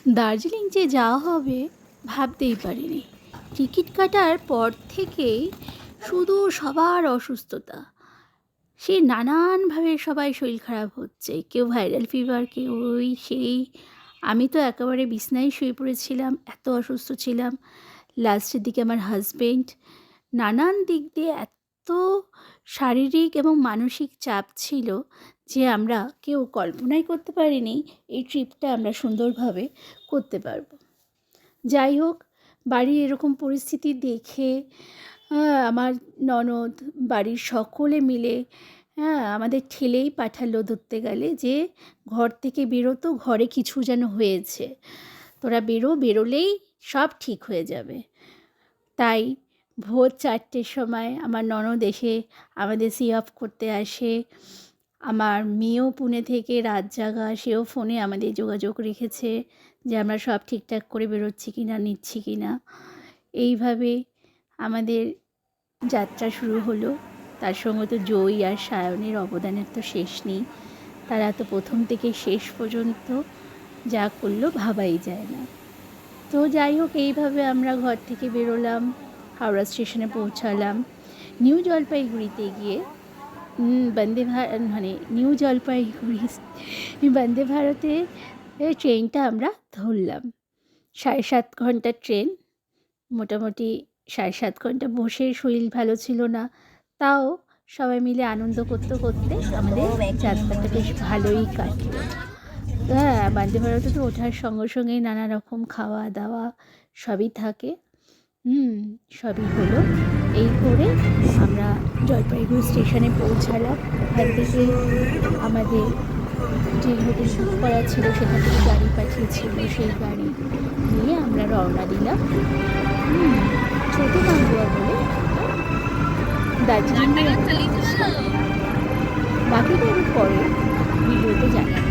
দার্জিলিং যে যাওয়া হবে ভাবতেই পারিনি। টিকিট কাটার পর থেকেই শুধু সবার অসুস্থতা। সে নানানভাবে সবাই শরীর খারাপ হচ্ছে, কেউ ভাইরাল ফিভার, কেউ ওই সেই। আমি তো একেবারে বিছনায় শুয়ে পড়েছিলাম, এত অসুস্থ ছিলাম। লাস্টের দিকে আমার হাজবেন্ড, নানান দিক দিয়ে এত শারীরিক এবং মানসিক চাপ ছিল যে আমরা কেউ কল্পনাই করতে পারিনি এই ট্রিপটা আমরা সুন্দরভাবে করতে পারবো। যাই হোক, বাড়ির এরকম পরিস্থিতি দেখে আমার ননদ, বাড়ির সকলে মিলে আমাদের ঠেলেই পাঠালো ধরতে গেলে, যে ঘর থেকে বেরোতো, ঘরে কিছু যেন হয়েছে, তোরা বেরোলেই সব ঠিক হয়ে যাবে। তাই ভোর 4টের সময় আমার ননদ এসে আমাদের সি অফ করতে আসে। আমার মেয়েও পুনে থেকে রাত জাগা, সেও ফোনে আমাদের যোগাযোগ রেখেছে যে আমরা সব ঠিকঠাক করে বেরোচ্ছি কি না, নিচ্ছি কি না। এইভাবে আমাদের যাত্রা শুরু হলো। তার সঙ্গে তো জয়ী আর সায়নের অবদানের তো শেষ নেই। তারা তো প্রথম থেকে শেষ পর্যন্ত যা করলো ভাবাই যায় না। তো যাই হোক, এইভাবে আমরা ঘর থেকে বেরোলাম, হাওড়া স্টেশনে পৌঁছালাম। নিউ জলপাইগুড়িতে গিয়ে নিউ জলপাইগুড়ি বন্দে ভারতে ট্রেনটা আমরা ধরলাম। 7.5 ঘন্টার ট্রেন। মোটামুটি 7.5 ঘন্টা বসে শরীর ভালো ছিল না, তাও সবাই মিলে আনন্দ করতে করতে আমাদের যাত্রাটা বেশ ভালোই কাটলো। বন্দে ভারতে তো ওঠার সঙ্গে সঙ্গেই নানা রকম খাওয়া দাওয়া সবই থাকে। সবই হলো। এই করে আমরা জলপাইগুড়ি স্টেশনে পৌঁছালাম। ওখান থেকে আমাদের যে হোটেল বুক করা ছিল সেখান থেকে গাড়ি পাঠিয়েছিল, সেই গাড়ি নিয়ে আমরা রওনা দিলাম ছোটো মাগুয়া বলে দার্জিলিং। বাকিটা আমি পরে ভিডিওতে জানাবো।